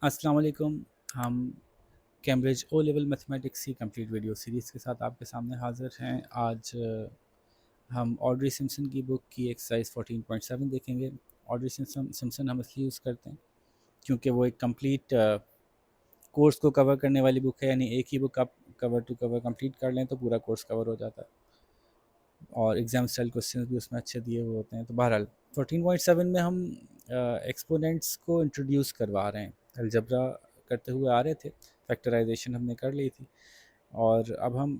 अस्सलाम वालेकुम। हम कैम्ब्रिज ओ लेवल मैथमेटिक्स की कंप्लीट वीडियो सीरीज़ के साथ आपके सामने हाज़िर हैं। आज हम ऑड्री सिम्पसन की बुक की एक्सरसाइज 14.7 देखेंगे। ऑड्री सिम्पसन हम इसलिए यूज़ करते हैं क्योंकि वो एक कंप्लीट कोर्स को कवर करने वाली बुक है, यानी एक ही बुक आप कवर टू कवर कंप्लीट कर लें तो पूरा कोर्स कवर हो जाता है और एग्ज़ाम स्टाइल क्वेश्चन भी उसमें अच्छे दिए हुए होते हैं। तो बहरहाल 14.7 में हम एक्सपोनेंट्स को इंट्रोड्यूस करवा रहे हैं। अलजबरा करते हुए आ रहे थे, फैक्टराइजेशन हमने कर ली थी और अब हम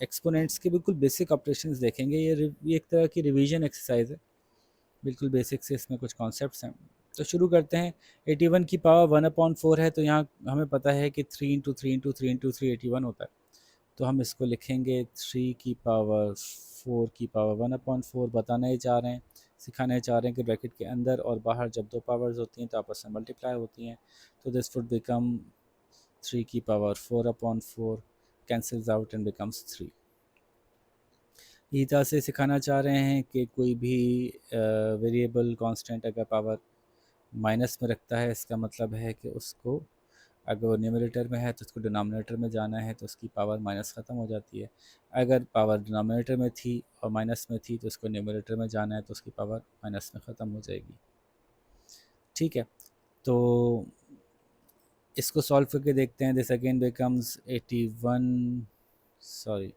एक्सपोनेंट्स के बिल्कुल बेसिक ऑपरेशंस देखेंगे। ये एक तरह की रिवीजन एक्सरसाइज है, बिल्कुल बेसिक से इसमें कुछ कॉन्सेप्ट्स हैं। तो शुरू करते हैं। 81 की पावर 1/4 है, तो यहाँ हमें पता है कि 3 इंटू 3 इंटू 3 इंटू 3 81 होता है। तो हम इसको लिखेंगे 3 की पावर 4 की पावर 1/4। बताना चाह रहे हैं, सिखाना चाह रहे हैं कि ब्रैकेट के अंदर और बाहर जब दो पावर्स होती हैं तो आपस में मल्टीप्लाई होती हैं। तो दिस वुड बिकम 3 की power 4/4 cancels out and becomes 3। इसी तरह से सिखाना चाह रहे हैं कि कोई भी वेरिएबल कांस्टेंट अगर पावर माइनस में रखता है, इसका मतलब है कि उसको, अगर वो न्यूमरेटर में है तो उसको डिनोमिनेटर में जाना है, तो उसकी पावर माइनस ख़त्म हो जाती है। अगर पावर डिनोमिनेटर में थी और माइनस में थी तो उसको न्यूमरेटर में जाना है, तो उसकी पावर माइनस में ख़त्म हो जाएगी। ठीक है, तो इसको सॉल्व करके देखते हैं। दिस अगेन बिकम्स 81, सॉरी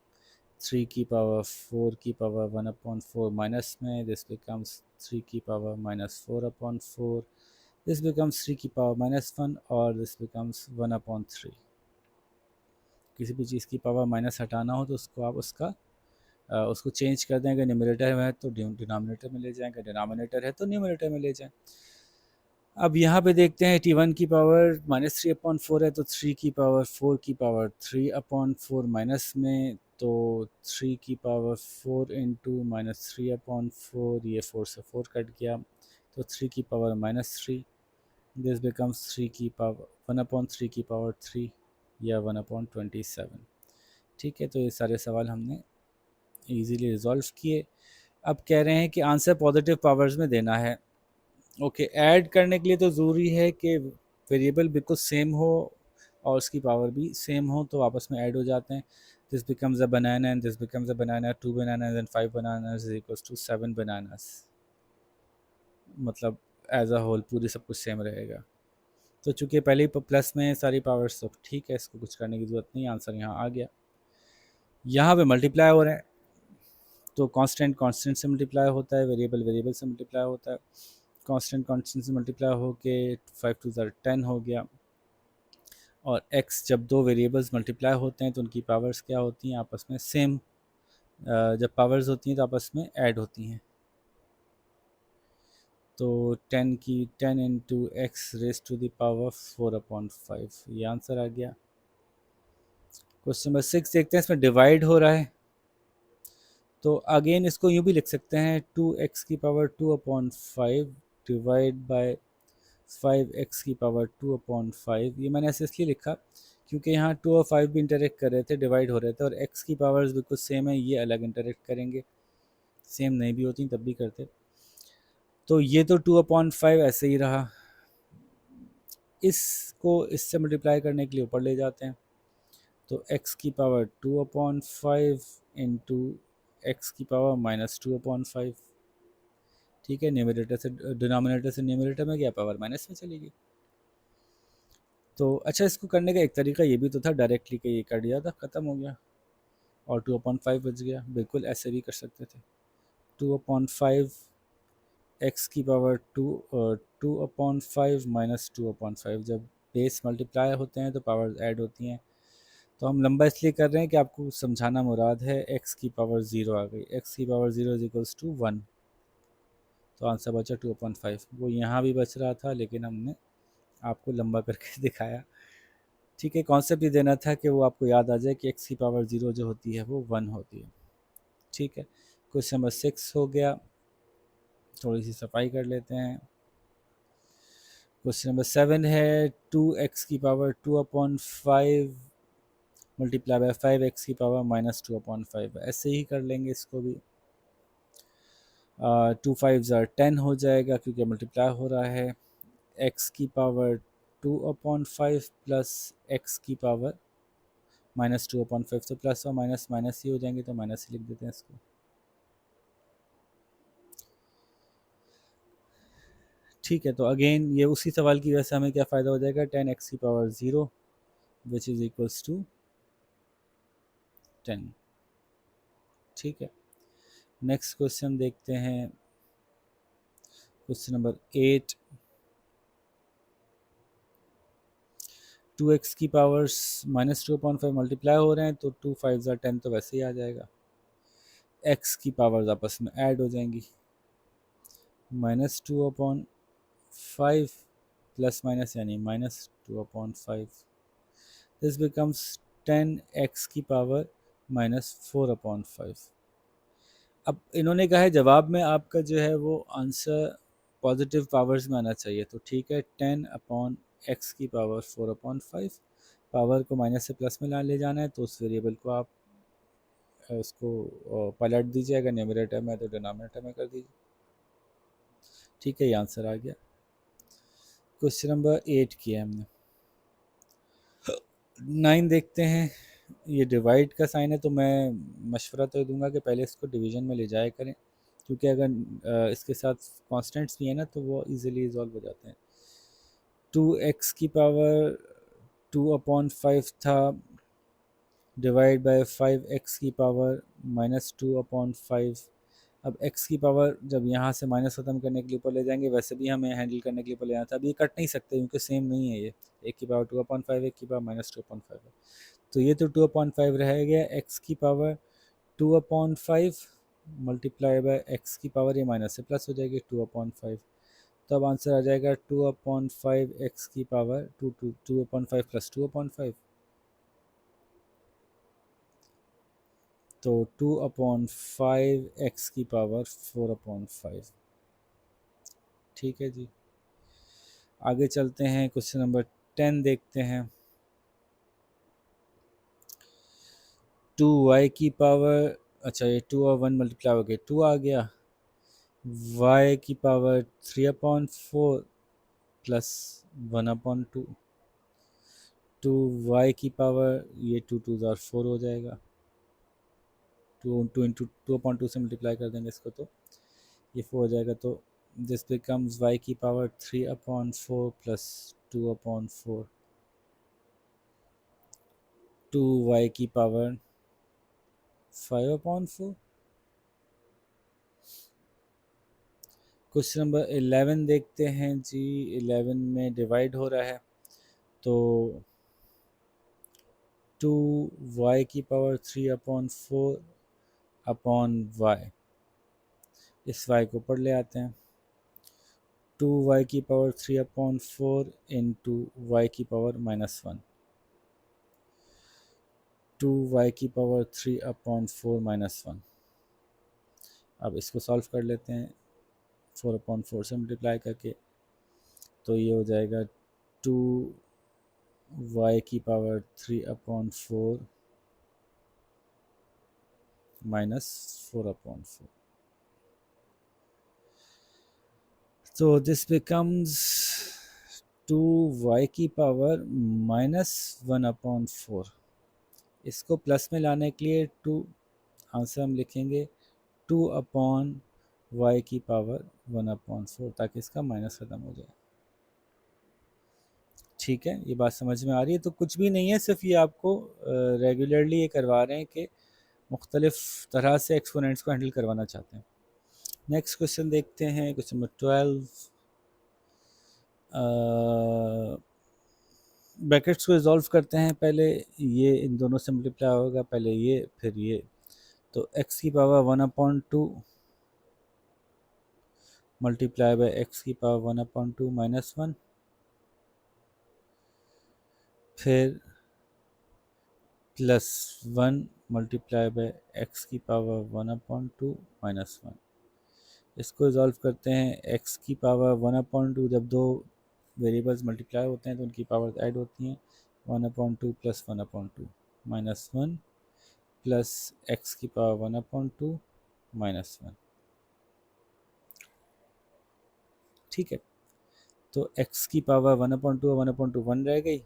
3 की पावर 4 की पावर 1/4 माइनस में, दिस बिकम्स 3 की पावर माइनस 4/4, दिस बिकम्स 3 की पावर -1 और दिस बिकम्स 1/3। किसी भी चीज़ की पावर माइनस हटाना हो तो उसको आप उसको चेंज कर दें। अगर न्यूमरेटर में है तो डिनोमिनेटर में ले जाएं, अगर डिनोमिनेटर है तो न्यूमरेटर में ले जाएं। अब यहाँ पे देखते हैं 81 की पावर -3/4 है, तो 3 की पावर 4 की पावर 3/4 माइनस में, तो 3 की पावर 4 इंटू -3/4, ये 4 से 4 कट गया, तो 3 की पावर -3, दिस बिकम्स 3 की पावर 1/3 की पावर 3 या 1/27। ठीक है, तो ये सारे सवाल हमने इजीली रिजॉल्व किए। अब कह रहे हैं कि आंसर पॉजिटिव पावर्स में देना है। ओके, ऐड करने के लिए तो ज़रूरी है कि वेरिएबल बिल्कुल सेम हो और उसकी पावर भी सेम हो, तो आपस में ऐड हो जाते हैं। This becomes a banana and this becomes a banana, 2 bananas and 5 bananas is equals to 7 bananas. मतलब एज अ होल पूरी सब कुछ सेम रहेगा। तो चूंकि पहले ही प्लस में सारी पावर्स, तो ठीक है, इसको कुछ करने की ज़रूरत नहीं, आंसर यहाँ आ गया। यहाँ पे मल्टीप्लाई हो रहा है, तो कांस्टेंट कांस्टेंट से मल्टीप्लाई होता है, वेरिएबल वेरिएबल से मल्टीप्लाई होता है। कांस्टेंट कांस्टेंट से मल्टीप्लाई होके 5 टू 10 हो गया। और x, जब दो वेरिएबल्स मल्टीप्लाई होते हैं तो उनकी पावर्स क्या होती हैं, आपस में सेम। जब पावर्स होती हैं तो आपस में ऐड होती हैं। तो 10 into x raise to the power 4/5, ये आंसर आ गया। क्वेश्चन नंबर 6 देखते हैं, इसमें डिवाइड हो रहा है, तो अगेन इसको यूँ भी लिख सकते हैं 2x की पावर 2/5 डिवाइड बाय 5x की पावर 2/5। ये मैंने ऐसे इसलिए लिखा क्योंकि यहाँ 2 और 5 भी इंटरेक्ट कर रहे थे, डिवाइड हो रहे थे, और x की पावर्स बिल्कुल सेम है, ये अलग इंटरेक्ट करेंगे। सेम नहीं भी होती तब भी करते। तो ये तो 2/5 ऐसे ही रहा, इसको इससे मल्टीप्लाई करने के लिए ऊपर ले जाते हैं, तो x की पावर 2/5 इंटू एक्स की पावर -2/5। ठीक है, डिनोमिनेटर से न्यूमरेटर में गया, पावर माइनस में चली गई। तो अच्छा, इसको करने का एक तरीका ये भी तो था, डायरेक्टली कि ये कर दिया था, ख़त्म हो गया और 2/5 बच गया। बिल्कुल ऐसे भी कर सकते थे, 2/5 एक्स की पावर 2/5 -2/5। जब बेस मल्टीप्लाई होते हैं तो पावर ऐड होती हैं। तो हम लंबा इसलिए कर रहे हैं कि आपको समझाना मुराद है। एक्स की पावर 0 आ गई, एक्स की पावर 0 इज इक्वल्स टू 1, तो आंसर बचा 2/5। वो यहाँ भी बच रहा था लेकिन हमने आपको लंबा करके दिखाया। ठीक है, कॉन्सेप्ट ये देना था कि वो आपको याद आ जाए कि एक्स की पावर 0 जो होती है वो 1 होती है। ठीक है, क्वेश्चन नंबर 6 हो गया, थोड़ी सी सफाई कर लेते हैं। क्वेश्चन नंबर 7 है 2x की पावर 2/5 मल्टीप्लाई बाय 5x की पावर -2/5। ऐसे ही कर लेंगे इसको भी। 2 5 10 हो जाएगा क्योंकि मल्टीप्लाई हो रहा है। x की पावर 2/5 प्लस एक्स की पावर -2/5, तो प्लस और माइनस माइनस ही हो जाएंगे, तो माइनस ही लिख देते हैं इसको। ठीक है, तो अगेन ये उसी सवाल की वजह से हमें क्या फ़ायदा हो जाएगा, 10x की power 0 which is equals to 10। ठीक है, नेक्स्ट क्वेश्चन देखते हैं, क्वेश्चन नंबर 8। 2x की पावर्स -2/5 मल्टीप्लाई हो रहे हैं, तो 2 5 ज़ा 10 तो वैसे ही आ जाएगा। x की पावर्स आपस में ऐड हो जाएंगी, -2/5 प्लस माइनस यानी -2/5, दिस बिकम्स 10x की पावर -4/5। अब इन्होंने कहा है जवाब में आपका जो है वो आंसर पॉजिटिव पावर्स में आना चाहिए, तो ठीक है, 10/x की पावर 4/5, पावर को माइनस से प्लस में ले जाना है, तो उस वेरिएबल को आप उसको पलट दीजिए, अगर न्यूमरेटर में तो डिनोमिनेटर में कर दीजिए। ठीक है, ये आंसर आ गया। क्वेश्चन नंबर 8 किया हमने। 9 देखते हैं, ये डिवाइड का साइन है, तो मैं मशवरा तो दूंगा कि पहले इसको डिवीजन में ले जाया करें, क्योंकि अगर इसके साथ कॉन्स्टेंट्स भी है ना तो वो इजीली रिजॉल्व हो जाते हैं। 2x की पावर 2/5 था, डिवाइड बाय 5x की पावर -2/5। अब x की पावर जब यहाँ से माइनस ख़त्म करने के लिए ऊपर ले जाएंगे, वैसे भी हमें हैंडल करने के लिए ऊपर ले जाना था। अब ये कट नहीं सकते क्योंकि सेम नहीं है, ये एक की पावर 2/5, एक की पावर -2/5 है, तो ये तो 2/5 रह गया। x की पावर 2/5 मल्टीप्लाई बाय x की पावर, ये माइनस से प्लस हो जाएगी 2/5, तो अब आंसर आ जाएगा 2/5 x की पावर 2/5 प्लस 2/5, तो 2/5 x की पावर 4/5। ठीक है जी, आगे चलते हैं, क्वेश्चन नंबर 10 देखते हैं। 2y की पावर, अच्छा ये 2 और 1 मल्टीप्लाई हो गए, 2 आ गया, y की पावर 3/4 प्लस 1/2, 2y की पावर, ये 2 2 ज़ार 4 हो जाएगा, 2 इंटू 2/2 से मल्टीप्लाई कर देंगे इसको, तो ये 4 हो जाएगा, तो दिस बिकम्स y की पावर 3/4 प्लस 2/4, 2y की पावर 5/4। क्वेश्चन नंबर 11 देखते हैं जी। 11 में डिवाइड हो रहा है, तो 2y की पावर 3/4 अपॉन y, इस y को ऊपर ले आते हैं, 2y की पावर 3/4 इंटू वाई की पावर -1, 2y की पावर 3/4 -1। अब इसको सॉल्व कर लेते हैं 4/4 से मल्टीप्लाई करके, तो ये हो जाएगा 2y की पावर 3/4 -4/4, तो दिस बिकम्स 2y की पावर -1/4। इसको प्लस में लाने के लिए 2, आंसर हम लिखेंगे 2/y की पावर 1/4, ताकि इसका माइनस ख़त्म हो जाए। ठीक है, ये बात समझ में आ रही है, तो कुछ भी नहीं है, सिर्फ ये आपको रेगुलरली ये करवा रहे हैं कि मुख्तलिफ तरह से एक्सपोनेंट्स को हैंडल करवाना चाहते हैं। नेक्स्ट क्वेश्चन देखते हैं, क्वेश्चन नंबर 12। ब्रैकेट्स को रिजॉल्व करते हैं, पहले ये इन दोनों से मल्टीप्लाई होगा, पहले ये फिर ये, तो x की पावर 1/2 मल्टीप्लाई बाय x की पावर 1/2 -1, फिर +1 मल्टीप्लाई बाय x की पावर 1/2 -1। इसको रिजॉल्व करते हैं, x की पावर 1/2, जब दो वेरिएबल्स मल्टीप्लाई होते हैं तो उनकी पावर ऐड होती हैं, 1/2 प्लस 1/2 -1 प्लस x की पावर 1/2 -1। ठीक है, तो x की पावर 1/2 और 1/2 1 रह गई,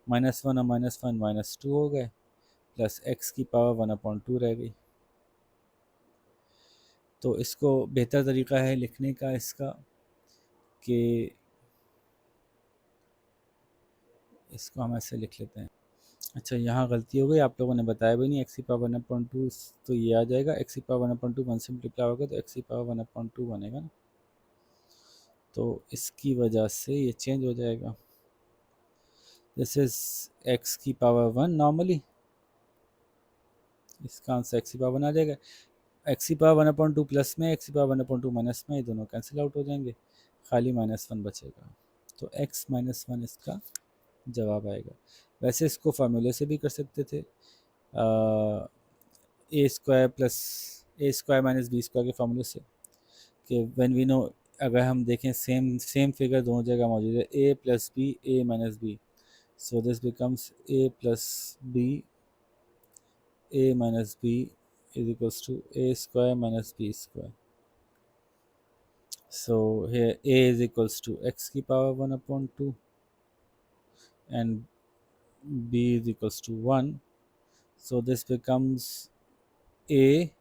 -1 और -1 -2 हो गए, प्लस x की पावर 1/2 रह गई। तो इसको बेहतर तरीका है लिखने का इसका कि इसको हम ऐसे लिख लेते हैं। अच्छा, यहाँ गलती हो गई, आप लोगों ने बताया भी नहीं, एक्स की पावर 1/2, तो ये आ जाएगा एक्स की पावर 1/2 1 से मल्टीप्लाई होगा तो एक्स की पावर 1/2 बनेगा ना, तो इसकी वजह से ये चेंज हो जाएगा। दिस इज एक्स की पावर 1 नॉर्मली, इसका आंसर एक्स की पावर 1 आ जाएगा। एक्स की पावर 1/2 प्लस में, एक्स की पावर 1/2 माइनस में, ये दोनों कैंसिल आउट हो जाएंगे, खाली -1 बचेगा, तो x -1 इसका जवाब आएगा। वैसे इसको फार्मूले से भी कर सकते थे, ए स्क्वायर प्लस ए स्क्वायर माइनस बी स्क्वायर के फार्मूले से, कि व्हेन वी नो, अगर हम देखें सेम सेम फिगर दोनों जगह मौजूद है, A plus B A minus B, so this becomes A plus B a minus b is equals to a square minus b square. So here a is equals to x की power 1/2 and b is equals to 1. So this becomes a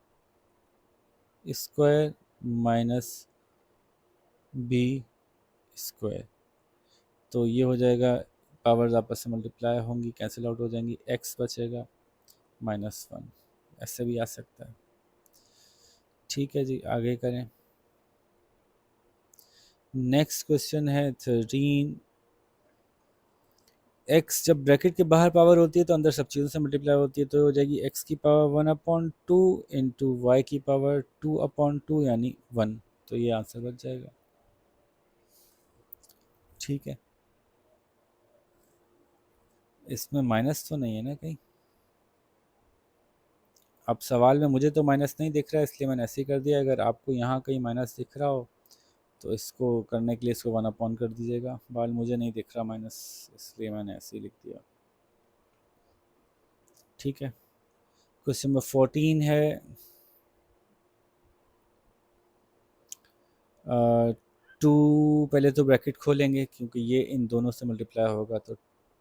square minus b square. तो ये हो जाएगा, powers आपस में multiply होंगी, cancel out हो जाएंगी, x बचेगा -1, ऐसे भी आ सकता है। ठीक है जी, आगे करें। नेक्स्ट क्वेश्चन है 13। x जब ब्रैकेट के बाहर पावर होती है तो अंदर सब चीज़ों से मल्टीप्लाई होती है, तो हो जाएगी x की पावर 1/2 इंटू वाई की पावर 2/2 यानी 1, तो ये आंसर बच जाएगा। ठीक है, इसमें माइनस तो नहीं है ना कहीं? अब सवाल में मुझे तो माइनस नहीं दिख रहा है, इसलिए मैंने ऐसे ही कर दिया। अगर आपको यहाँ कहीं माइनस दिख रहा हो तो इसको करने के लिए इसको 1/, कर दीजिएगा। बाल मुझे नहीं दिख रहा माइनस, इसलिए मैंने ऐसे ही लिख दिया। ठीक है, क्वेश्चन नंबर 14 है, 2, पहले तो ब्रैकेट खोलेंगे क्योंकि ये इन दोनों से मल्टीप्लाई होगा, तो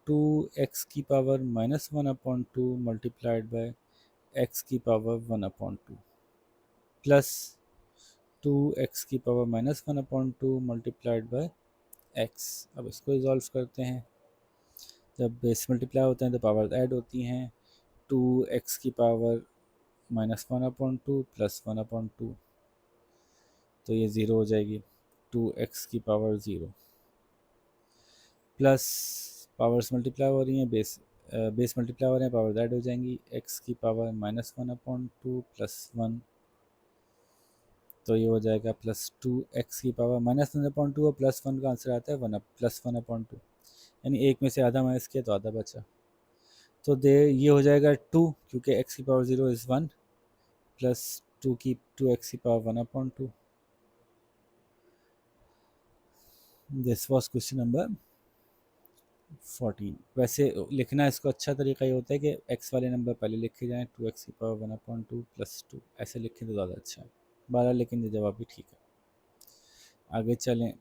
2x की पावर -1/2 मल्टीप्लाइड बाय x की पावर 1/2 प्लस 2x की पावर -1/2 मल्टीप्लाइड बाय x। अब इसको रिजॉल्व करते हैं। जब बेस मल्टीप्लाई होते हैं तो पावर ऐड होती हैं। 2x की पावर -1/2 प्लस 1/2, तो ये ज़ीरो हो जाएगी। 2x की पावर 0 प्लस पावर्स मल्टीप्लाई हो रही हैं, बेस मल्टीप्लाई हो रहे हैं, पावर ऐड हो जाएंगी। x की पावर -1/2 प्लस 1, तो ये हो जाएगा +2x की पावर -1/2 और +1 का आंसर आता है +1/2, यानी एक में से आधा माइनस किया तो आधा बचा। तो ये हो जाएगा 2, क्योंकि x की पावर 0 इज़ 1, प्लस 2x की power 1/2। This was question number 14। वैसे लिखना इसको अच्छा तरीका ये होता है कि x वाले नंबर पहले लिखे जाएँ, 2x की पावर 1/2 प्लस 2, ऐसे लिखें तो ज़्यादा अच्छा है। 12, लेकिन ये जवाब भी ठीक है। आगे चलें।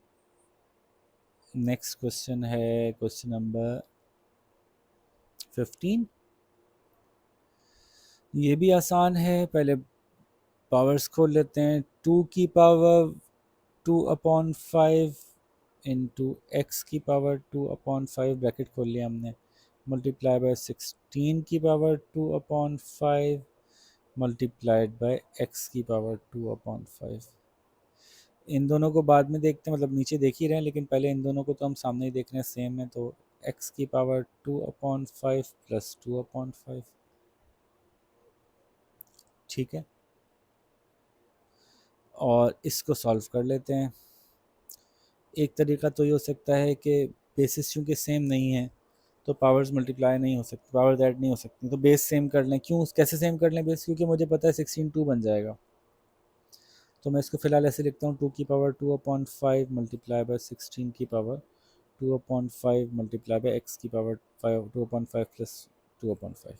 नेक्स्ट क्वेश्चन है क्वेश्चन नंबर 15। ये भी आसान है, पहले पावर्स खोल लेते हैं। 2 की पावर 2/5 इंटू एक्स की पावर 2/5, ब्रैकेट खोल लिया हमने, मल्टीप्लाई बाय 16 की पावर 2/5 मल्टीप्लाइड बाय एक्स की पावर 2/5। इन दोनों को बाद में देखते हैं, मतलब नीचे देख ही रहे हैं, लेकिन पहले इन दोनों को तो हम सामने ही देख रहे हैं, सेम है। तो एक्स की पावर 2/5 प्लस 2/5, ठीक है, और इसको सॉल्व कर लेते हैं। एक तरीका तो ये हो सकता है कि बेसिस चूँकि सेम नहीं है तो पावर्स मल्टीप्लाई नहीं हो सकती, पावर्स ऐड नहीं हो सकती, तो बेस सेम कर लें। क्यों, कैसे सेम कर लें बेस? क्योंकि मुझे पता है 16 2 बन जाएगा, तो मैं इसको फिलहाल ऐसे लिखता हूँ, 2 की पावर 2/5 मल्टीप्लाई बाय 16 की पावर 2/5 मल्टीप्लाई बाय एक्स की पावर 2/5 प्लस 2/5।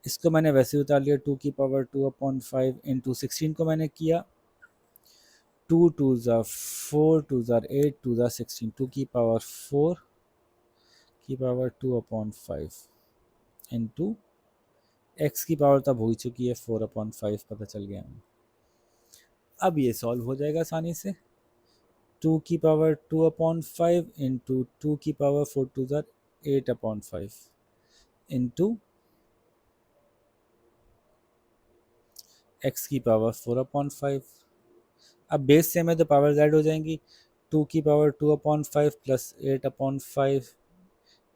इसको मैंने वैसे उतार लिया, 2 की पावर 2/5 इंटू 16 को मैंने किया टू टू ज़ा फोर, टू ज़ार एट, टू ज़ार 16, टू की पावर 4 की पावर 2/5 इंटू एक्स की पावर तब हो चुकी है 4/5, पता चल गया हमें। अब ये सॉल्व हो जाएगा आसानी से। 2 की पावर 2/5 इंटू 2 की पावर 4 टू ज़ार 8/5 इंटू एक्स की पावर 4/5। अब बेस सेम है तो पावर ऐड हो जाएंगी। 2 की पावर 2/5 प्लस 8/5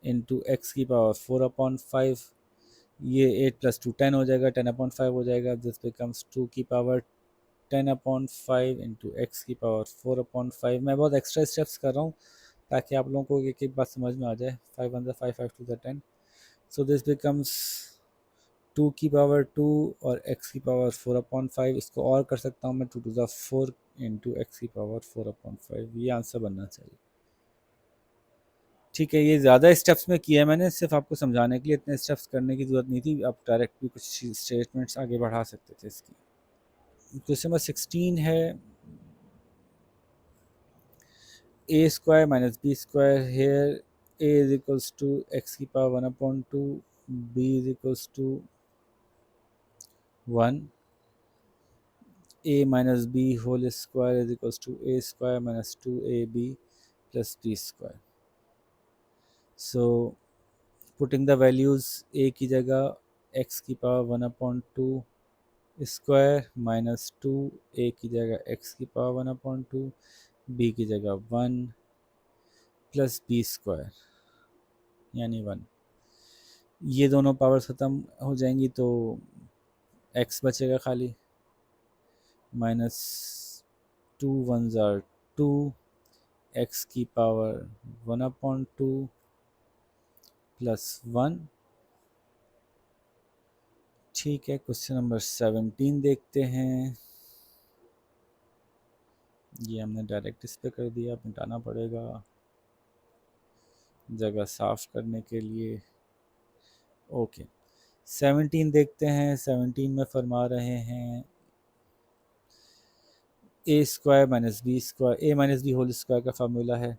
इंटू एक्स की पावर 4/5, ये 8 प्लस 2 10 हो जाएगा, 10/5 हो जाएगा। दिस बिकम्स 2 की पावर 10/5 इंटू एक्स की पावर 4/5। मैं बहुत एक्स्ट्रा स्टेप्स कर रहा हूँ ताकि आप लोगों को एक एक बात समझ में आ जाए। 5 1 5, 5 2 10, सो दिस बिकम्स 2 की पावर 2 और x की पावर 4/5। इसको और कर सकता हूँ मैं, 2 टू ज़ा 4 इंटू एक्स की पावर 4/5। ये आंसर बनना चाहिए। ठीक है, ये ज़्यादा स्टेप्स में किया है मैंने, सिर्फ आपको समझाने के लिए। इतने स्टेप्स करने की ज़रूरत नहीं थी, आप डायरेक्ट भी कुछ स्टेटमेंट्स आगे बढ़ा सकते थे इसकी। क्वेश्चन नंबर 16 है, A square minus B square here A is equals to X की power 1/2, B is equals to 1, a minus b whole square is equals to a square minus 2ab plus b square. So putting the values, a की जगह x की power 1/2 square minus 2, a की जगह x की power 1/2, b की जगह 1 plus B square यानी 1। ये दोनों पावर्स ख़त्म हो जाएंगी तो x बचेगा खाली, माइनस 2 1 ज़ार 2, एक्स की पावर 1/2 प्लस 1। ठीक है, क्वेश्चन नंबर 17 देखते हैं। ये हमने डायरेक्ट इस पे कर दिया, मिटाना पड़ेगा जगह साफ करने के लिए। ओके, 17 देखते हैं। 17 में फरमा रहे हैं ए स्क्वायर माइनस बी स्क्वायर, ए माइनस बी होल स्क्वायर का फार्मूला है।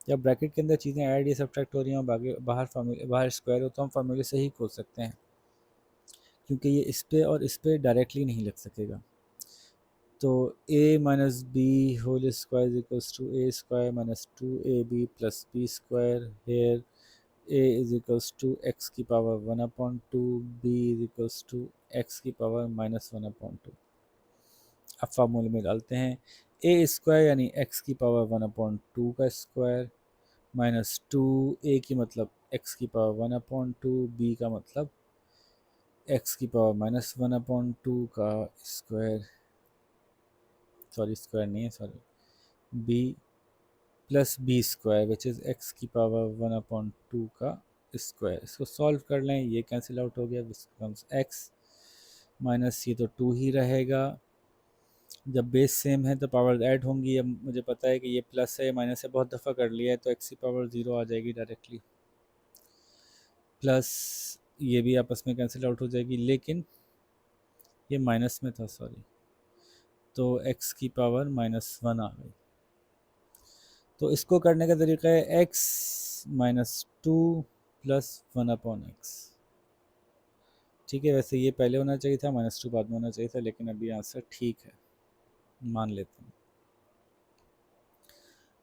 जब ब्रैकेट के अंदर चीज़ें ऐड या सब्ट्रैक्ट हो रही हैं और बाहर स्क्वायर हो, तो हम फार्मूले से ही खोल सकते हैं, क्योंकि ये इस पे और इस पे डायरेक्टली नहीं लग सकेगा। तो a minus B whole square equals to A square minus 2ab plus B square here a is equals to X की power 1/2, b is equals to X की पावर माइनस 1/2। अब फार्मूले में डालते हैं, a स्क्वायर यानी x की power 1/2 का स्क्वायर माइनस 2, a की मतलब x की पावर 1/2, b का मतलब x की पावर माइनस 1/2 का स्क्वायर, सॉरी स्क्वायर नहीं है, sorry, b plus B square which is x की पावर 1/2 का स्क्वायर। इसको सॉल्व कर लें, ये कैंसिल आउट हो गया, बिकम्स एक्स माइनस ये तो 2 ही रहेगा। जब बेस सेम है तो पावर ऐड होंगी। अब मुझे पता है कि ये प्लस है माइनस है, बहुत दफ़ा कर लिया है, तो एक्स की पावर 0 आ जाएगी डायरेक्टली, प्लस ये भी आपस में कैंसिल आउट हो जाएगी, लेकिन ये माइनस में था, सॉरी, तो एक्स की पावर -1 आ गई। तो इसको करने का तरीका है x माइनस 2 प्लस 1/x। ठीक है, वैसे ये पहले होना चाहिए था, -2 बाद में होना चाहिए था, लेकिन अभी आंसर ठीक है, मान लेते हैं।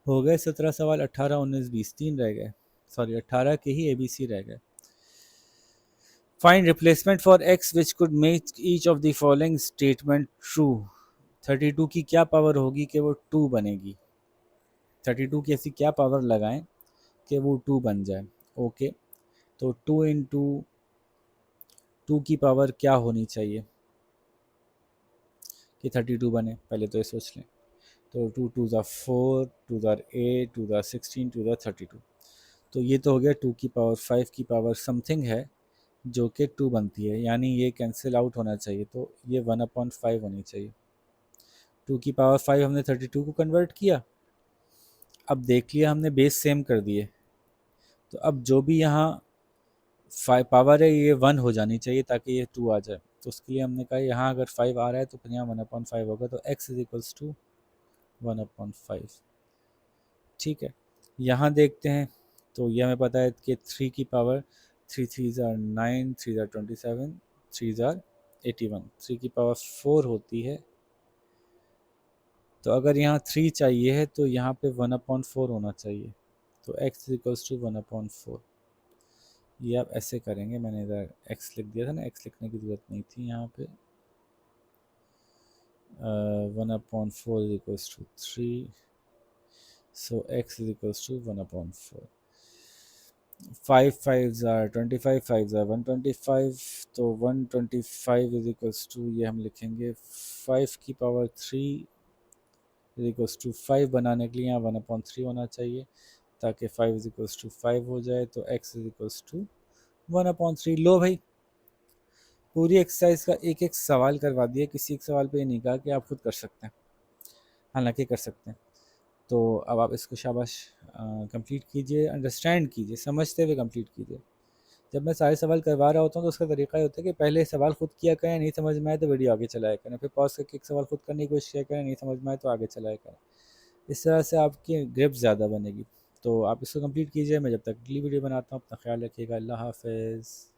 हो गए 17 सवाल, 18 19 20 3 रह गए, सॉरी 18 के ही ABC रह गए। Find replacement for x which could make each of the following statement true. 32 की क्या पावर होगी कि वो 2 बनेगी? 32 की ऐसी क्या पावर लगाएं कि वो 2 बन जाए? ओके, तो 2 इंटू 2 की पावर क्या होनी चाहिए कि 32 बने? पहले तो ये सोच लें। तो 2 2 ज़ा 4, 2 ज़ार 8, 2 ज़ार 16, 2 ज़ार 32। तो ये तो हो गया 2 की पावर 5 की पावर समथिंग है जो कि 2 बनती है, यानी ये कैंसिल आउट होना चाहिए, तो ये 1/5 होनी चाहिए। 2 की पावर 5 हमने 32 को कन्वर्ट किया। अब देख लिया हमने, बेस सेम कर दिए, तो अब जो भी यहाँ 5 पावर है ये 1 हो जानी चाहिए ताकि ये 2 आ जाए। तो उसके लिए हमने कहा यहाँ अगर 5 आ रहा है तो फिर यहाँ 1/5 होगा, तो x इज इक्वल्स टू 1/5। ठीक है, यहाँ देखते हैं तो ये हमें पता है कि 3 की पावर 3 3 ज़ार 9, 3 ज़ार 27, 3 ज़ार 81, 3 की पावर 4 होती है। तो अगर यहाँ 3 चाहिए है तो यहाँ पे 1/4 होना चाहिए, तो x इक्वल्स टू 1/4। ये आप ऐसे करेंगे, मैंने इधर x लिख दिया था ना, x लिखने की ज़रूरत नहीं थी यहाँ पे। 1/4 equals to 3, so x equals to 1/4। 5 5 ज़ार 25, 5 ज़ार 125, तो 125 इज इक्वल्स टू, ये हम लिखेंगे 5 की पावर 3 इज इक्वल्स टू 5 बनाने के लिए यहाँ 1/3 होना चाहिए, ताकि 5 इज इक्वल्स टू 5 हो जाए, तो x इज इक्वल्स टू 1/3। लो भाई, पूरी एक्सरसाइज का एक एक सवाल करवा दिया, किसी एक सवाल पे ये नहीं कहा कि आप खुद कर सकते हैं, हालांकि कर सकते हैं। तो अब आप इसको शाबाश कंप्लीट कीजिए, अंडरस्टैंड कीजिए, समझते हुए कंप्लीट कीजिए। जब मैं सारे सवाल करवा रहा होता हूँ तो उसका तरीका ये होता है कि पहले सवाल खुद किया करें, नहीं समझ में आए तो वीडियो आगे चलाया करें, फिर पॉज करके एक सवाल खुद करने की कोशिश किया करें, नहीं समझ में आए तो आगे चलाया करें। इस तरह से आपकी ग्रिप ज़्यादा बनेगी। तो आप इसको कंप्लीट कीजिए। मैं जब तक अगली वीडियो बनाता हूँ अपना ख्याल रखिएगा। अल्लाह हाफ़िज़।